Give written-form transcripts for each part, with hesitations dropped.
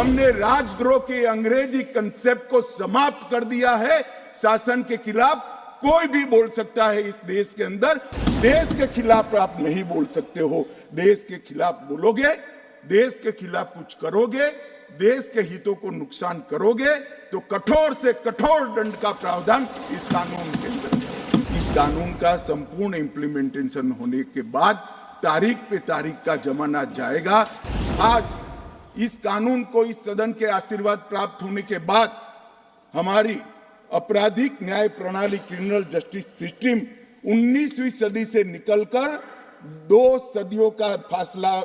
हमने राजद्रोह के अंग्रेजी कंसेप्ट को समाप्त कर दिया है। शासन के खिलाफ कोई भी बोल सकता है इस देश के अंदर। देश के खिलाफ आप नहीं बोल सकते हो। देश के खिलाफ बोलोगे, देश के खिलाफ कुछ करोगे, देश के हितों को नुकसान करोगे तो कठोर से कठोर दंड का प्रावधान इस कानून के अंदर है। इस कानून का संपूर्ण इंप्लीमेंटेशन होने के बाद तारीख पे तारीख का जमाना जाएगा। आज इस कानून को इस सदन के आशीर्वाद प्राप्त होने के बाद हमारी आपराधिक न्याय प्रणाली क्रिमिनल जस्टिस सिस्टम 19वीं सदी से निकलकर 2 सदियों का फासला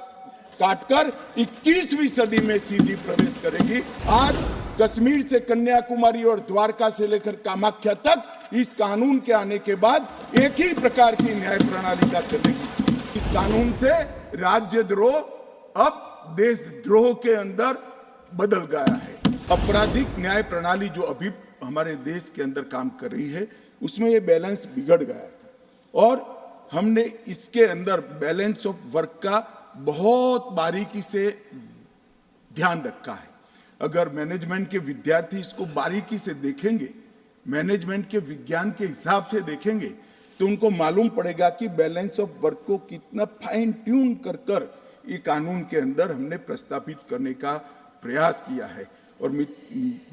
काटकर 21वीं सदी में सीधी प्रवेश करेगी। आज कश्मीर से कन्याकुमारी और द्वारका से लेकर कामाख्या तक इस कानून के आने के बाद एक ही प्रकार की न्याय प्रणाली का चलेगी। इस कानून से राज्यद्रोह अब देशद्रोह के अंदर बदल गया है। आपराधिक न्याय प्रणाली जो अभी हमारे देश के अंदर काम कर रही है उसमें ये बैलेंस बिगड़ गया था और हमने इसके अंदर बैलेंस ऑफ वर्क का बहुत बारीकी से ध्यान रखा है। अगर मैनेजमेंट के विद्यार्थी इसको बारीकी से देखेंगे, मैनेजमेंट के विज्ञान के हिसाब से देखेंगे तो उनको मालूम पड़ेगा कि बैलेंस ऑफ वर्क को कितना फाइन ट्यून कर कर ये कानून के अंदर हमने प्रस्तावित करने का प्रयास किया है। और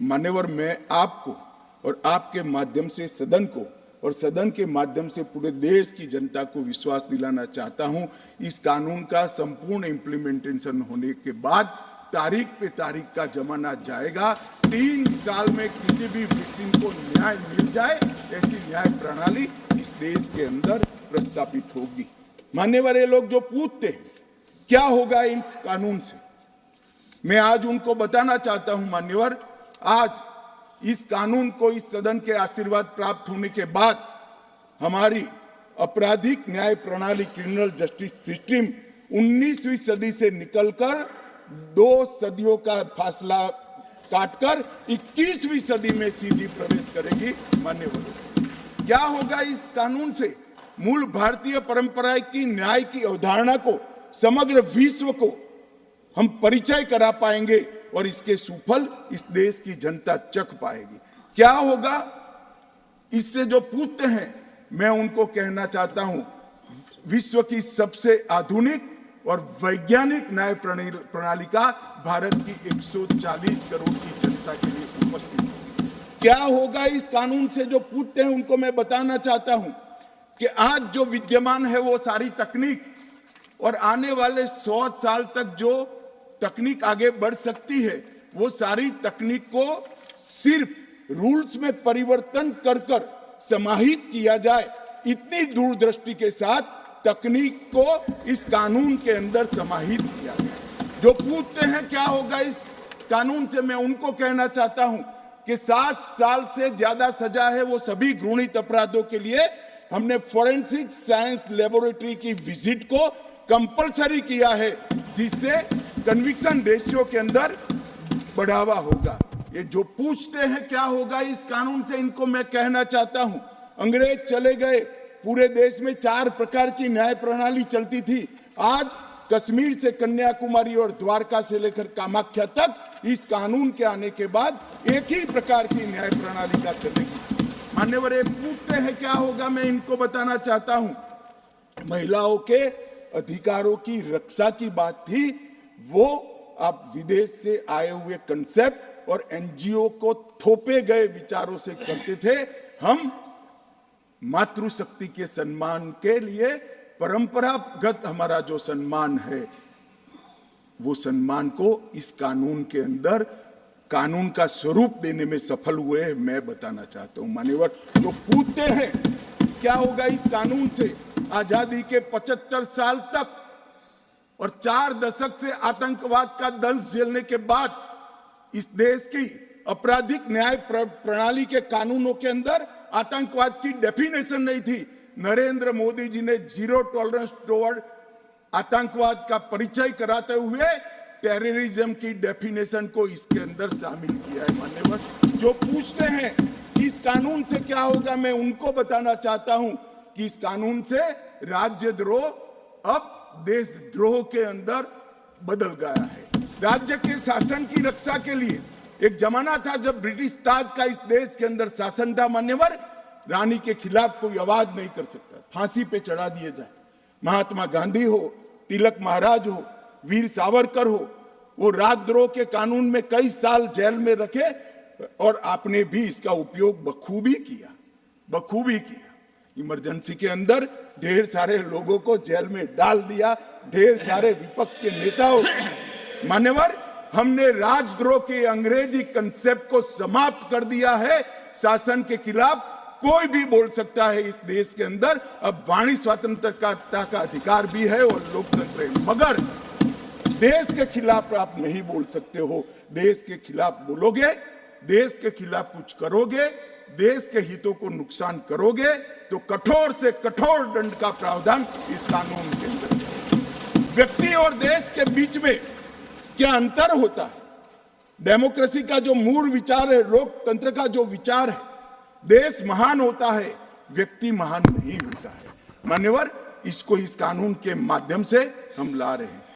मान्यवर, मैं आपको और आपके माध्यम से सदन को और सदन के माध्यम से पूरे देश की जनता को विश्वास दिलाना चाहता हूं, इस कानून का संपूर्ण इंप्लीमेंटेशन होने के बाद तारीख पे तारीख का जमाना जाएगा। 3 साल में किसी भी विक्टिम को न्याय मिल जाए ऐसी न्याय प्रणाली इस देश के अंदर प्रस्तावित होगी। मान्यवर, ये लोग जो पूछते हैं क्या होगा इस कानून से, मैं आज उनको बताना चाहता हूं मान्यवर, आज इस कानून को इस सदन के आशीर्वाद प्राप्त होने के बाद हमारी आपराधिक न्याय प्रणाली क्रिमिनल जस्टिस सिस्टम 19वीं सदी से निकलकर 2 सदियों का फासला काटकर 21वीं सदी में सीधी प्रवेश करेगी। मान्यवर, क्या होगा इस कानून से? मूल भारतीय परंपरा की न्याय की अवधारणा को समग्र विश्व को हम परिचय करा पाएंगे और इसके सुफल इस देश की जनता चख पाएगी। क्या होगा इससे? जो पूछते हैं मैं उनको कहना चाहता हूं, विश्व की सबसे आधुनिक और वैज्ञानिक न्याय प्रणाली का भारत की 140 करोड़ की जनता के लिए उपस्थित है। क्या होगा इस कानून से? जो पूछते हैं उनको मैं बताना चाहता हूं कि आज जो विद्यमान है वो सारी तकनीक और आने वाले 100 साल तक जो तकनीक आगे बढ़ सकती है वो सारी तकनीक को सिर्फ रूल्स में परिवर्तन कर कर समाहित किया जाए, इतनी दूरदृष्टि के साथ तकनीक को इस कानून के अंदर समाहित किया गया। जो पूछते हैं क्या होगा इस कानून से, मैं उनको कहना चाहता हूं कि 7 साल से ज्यादा सजा है वो सभी घृणित अपराधों के लिए हमने फोरेंसिक साइंस लेबोरेटरी की विजिट को कंपलसरी किया है, जिससे कन्विक्शन रेशियो के अंदर बढ़ावा होगा। ये जो पूछते हैं क्या होगा इस कानून से, इनको मैं कहना चाहता हूं, अंग्रेज चले गए, पूरे देश में 4 प्रकार की न्याय प्रणाली चलती थी। आज कश्मीर से कन्याकुमारी और द्वारका से लेकर कामाख्या तक इस कानून के आने के बाद एक ही प्रकार की न्याय प्रणाली का चलेगी। मान्यवर, ये पूछते हैं क्या होगा, मैं इनको बताना चाहता हूं, महिलाओं के अधिकारों की रक्षा की बात थी, वो आप विदेश से आए हुए कंसेप्ट और एनजीओ को थोपे गए विचारों से करते थे। हम मातृशक्ति के सम्मान के लिए परंपरागत हमारा जो सम्मान है वो सम्मान को इस कानून के अंदर कानून का स्वरूप देने में सफल हुए हैं, मैं बताना चाहता हूं। मान्यवर, तो पूछते हैं क्या होगा इस कानून से? आजादी के 75 साल तक और 4 दशक से आतंकवाद का दंश झेलने के बाद इस देश की आपराधिक न्याय प्रणाली के कानूनों के अंदर आतंकवाद की डेफिनेशन नहीं थी। नरेंद्र मोदी जी ने जीरो टॉलरेंस टुवर्ड आतंकवाद का परिचय कराते हुए टेररिज्म की डेफिनेशन को इसके अंदर शामिल किया है। मान्यवर, जो पूछते हैं इस कानून से क्या होगा, मैं उनको बताना चाहता हूं कि इस कानून से राज्यद्रोह अब देशद्रोह के अंदर बदल गया है। राज्य के शासन की रक्षा के लिए एक जमाना था जब ब्रिटिश ताज का इस देश के अंदर शासन था मान्यवर, रानी के खिलाफ कोई आवाज नहीं कर सकता, फांसी पे चढ़ा दिए जाते। महात्मा गांधी हो, तिलक महाराज हो, वीर सावरकर हो, वो राजद्रोह के कानून में कई साल जेल में रखे और आपने भी इसका उपयोग बखूबी किया। इमरजेंसी के अंदर ढेर सारे लोगों को जेल में डाल दिया, ढेर सारे विपक्ष के नेताओं। मान्यवर, हमने राजद्रोह के अंग्रेजी कंसेप्ट को समाप्त कर दिया है। शासन के खिलाफ कोई भी बोल सकता है इस देश के अंदर। अब वाणी स्वतंत्रता का अधिकार भी है और लोकतंत्र है, मगर देश के खिलाफ आप नहीं बोल सकते हो। देश के खिलाफ बोलोगे, देश के खिलाफ कुछ करोगे, देश के हितों को नुकसान करोगे तो कठोर से कठोर दंड का प्रावधान इस कानून के अंदर है। व्यक्ति और देश के बीच में क्या अंतर होता है? डेमोक्रेसी का जो मूल विचार है, लोकतंत्र का जो विचार है, देश महान होता है, व्यक्ति महान नहीं होता है। मान्यवर, इसको इस कानून के माध्यम से हम ला रहे हैं।